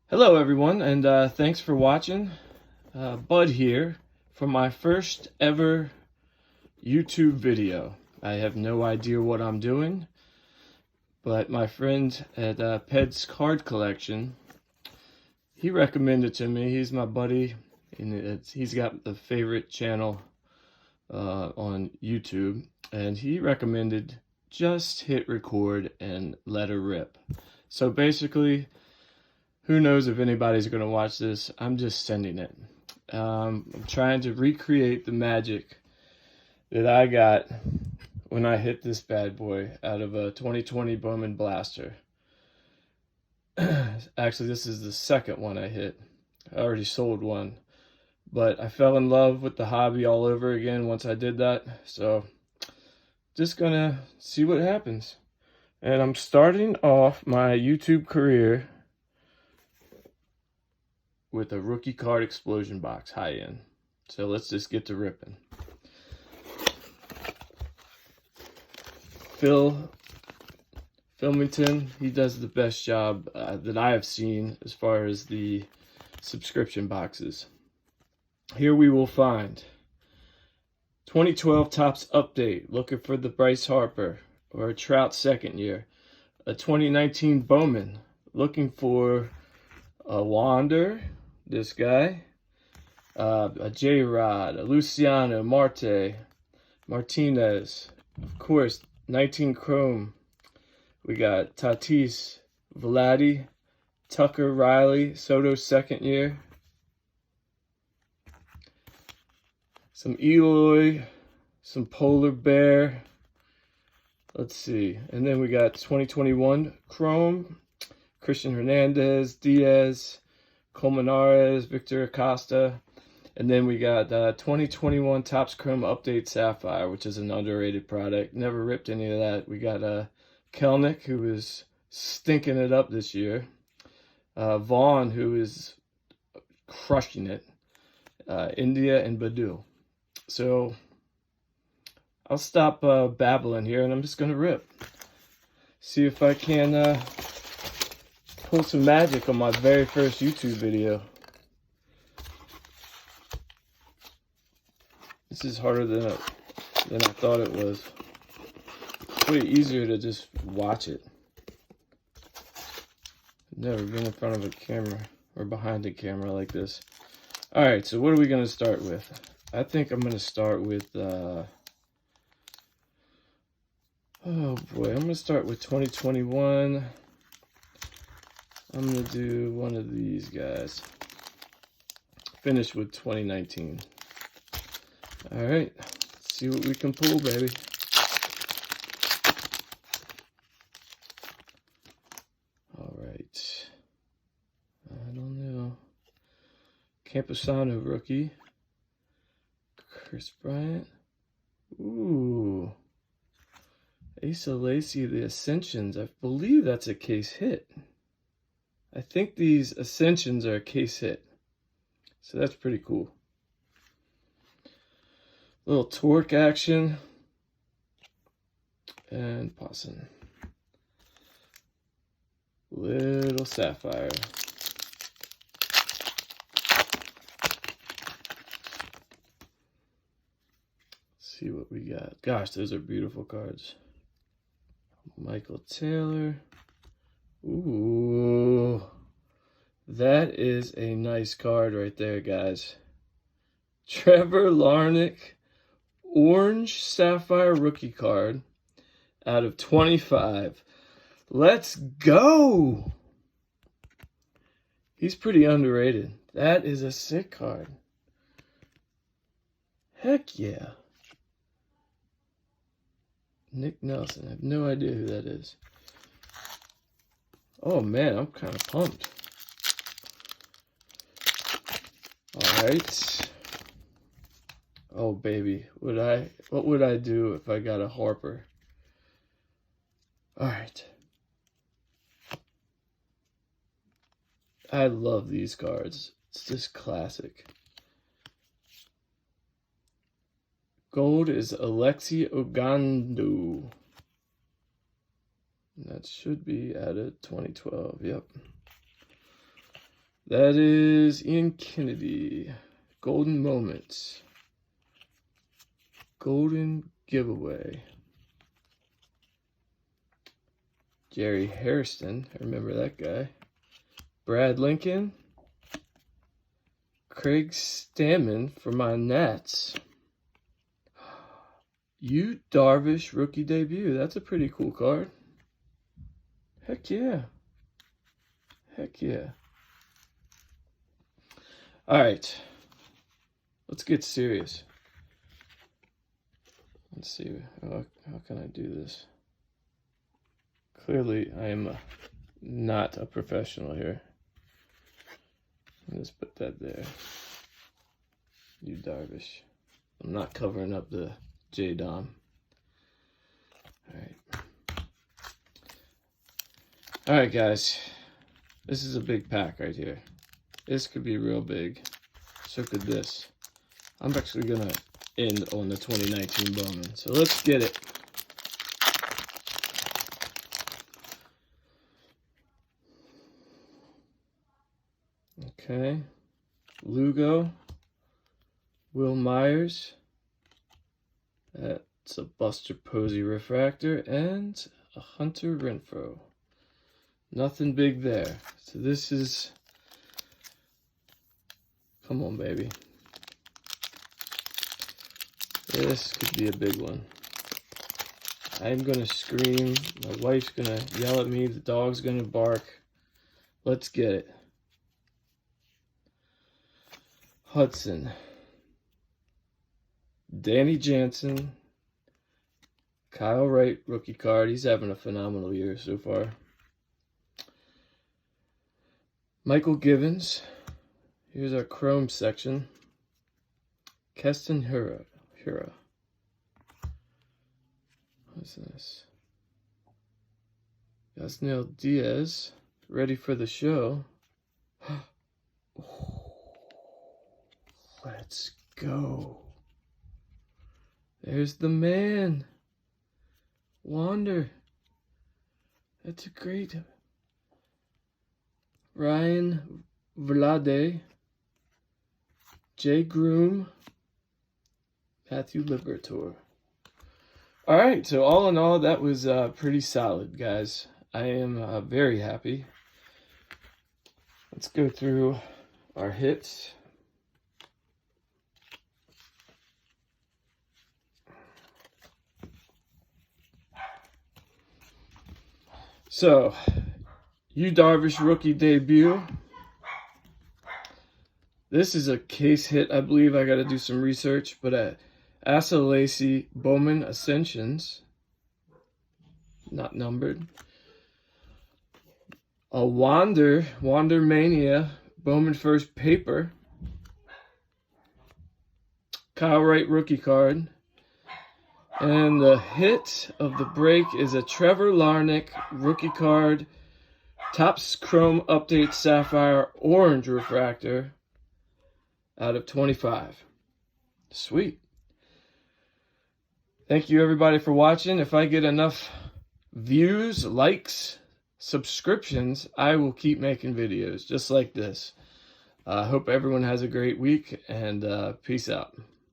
Hello everyone, and thanks for watching. Bud here for my first ever YouTube video. I have no idea what I'm doing, but my friend at Ped's Card Collection, he recommended to me. He's my buddy, and he's got the favorite channel on YouTube, and he recommended just hit record and let her rip. So basically, who knows if anybody's going to watch this. I'm just sending it. I'm trying to recreate the magic that I got when I hit this bad boy out of a 2020 Bowman Blaster. Actually, this is the second one I hit. I already sold one, but I fell in love with the hobby all over again once I did that. So just gonna see what happens. And I'm starting off my YouTube career with a rookie card explosion box, high end. So let's just get to ripping. Philmington, he does the best job that I have seen as far as the subscription boxes. Here we will find 2012 Topps Update, looking for the Bryce Harper or a Trout second year. A 2019 Bowman, looking for a Wander, this guy, a J-Rod, a Luciano, Marte, Martinez, of course, 19 Chrome. We got Tatis, Vladdy, Tucker, Riley, Soto second year, some Eloy, some Polar Bear. Let's see, and then we got 2021 Chrome, Christian Hernandez, Diaz, Colmenares, Victor Acosta, and then we got 2021 Topps Chrome Update Sapphire, which is an underrated product. Never ripped any of that. We got Kelnick, who is stinking it up this year. Vaughn, who is crushing it. India and Badu. So I'll stop babbling here, and I'm just going to rip. See if I can pull some magic on my very first YouTube video. This is harder than I thought it was. It's way easier to just watch it. I've never been in front of a camera or behind a camera like this. Alright, so what are we going to start with? I think I'm going to start with, oh boy, I'm going to start with 2021. I'm going to do one of these guys. Finish with 2019. Alright, let's see what we can pull, baby. Alright. I don't know. Camposano rookie. Chris Bryant. Ooh. Asa Lacy, the Ascensions. I believe that's a case hit. I think these Ascensions are a case hit. So that's pretty cool. Little torque action. And Posson. Little Sapphire. Let's see what we got. Gosh, those are beautiful cards. Michael Taylor. Ooh, that is a nice card right there, guys. Trevor Larnach, orange sapphire rookie card out of 25. Let's go. He's pretty underrated. That is a sick card. Heck yeah. Nick Nelson. I have no idea who that is. Oh man, I'm kind of pumped. Alright. Oh baby, what would I do if I got a Harper? Alright. I love these cards. It's just classic. Gold is Alexi Ogando. That should be out of 2012, yep. That is Ian Kennedy. Golden Moments. Golden Giveaway. Jerry Hairston. I remember that guy. Brad Lincoln. Craig Stammen for my Nats. Yu Darvish rookie debut. That's a pretty cool card. Heck yeah. Heck yeah. All right. Let's get serious. Let's see. How can I do this? Clearly, I am not a professional here. Let's put that there. Yu Darvish. I'm not covering up the J-Dom. Alright, guys. This is a big pack right here. This could be real big. So could this. I'm actually going to end on the 2019 Bowman. So let's get it. Okay. Lugo. Will Myers. That's a Buster Posey refractor. And a Hunter Renfroe. Nothing big there. So this is... Come on, baby. This could be a big one. I'm going to scream. My wife's going to yell at me. The dog's going to bark. Let's get it. Hudson. Danny Jansen. Kyle Wright, rookie card. He's having a phenomenal year so far. Michael Givens. Here's our Chrome section. Keston Hura. What's this? Yasniel Diaz. Ready for the show. Let's go. There's the man. Wander. That's a great... Ryan Vlade. Jay Groom. Matthew Liberatore. Alright, so all in all, that was pretty solid, guys. I am very happy. Let's go through our hits. So, Yu Darvish rookie debut. This is a case hit, I believe. I got to do some research, but Asa Lacy Bowman Ascensions, not numbered. A Wander Mania Bowman First Paper. Kyle Wright rookie card. And the hit of the break is a Trevor Larnach rookie card. Topps Chrome Update Sapphire Orange Refractor out of 25. Sweet. Thank you everybody for watching. If I get enough views, likes, subscriptions, I will keep making videos just like this. I hope everyone has a great week, and peace out.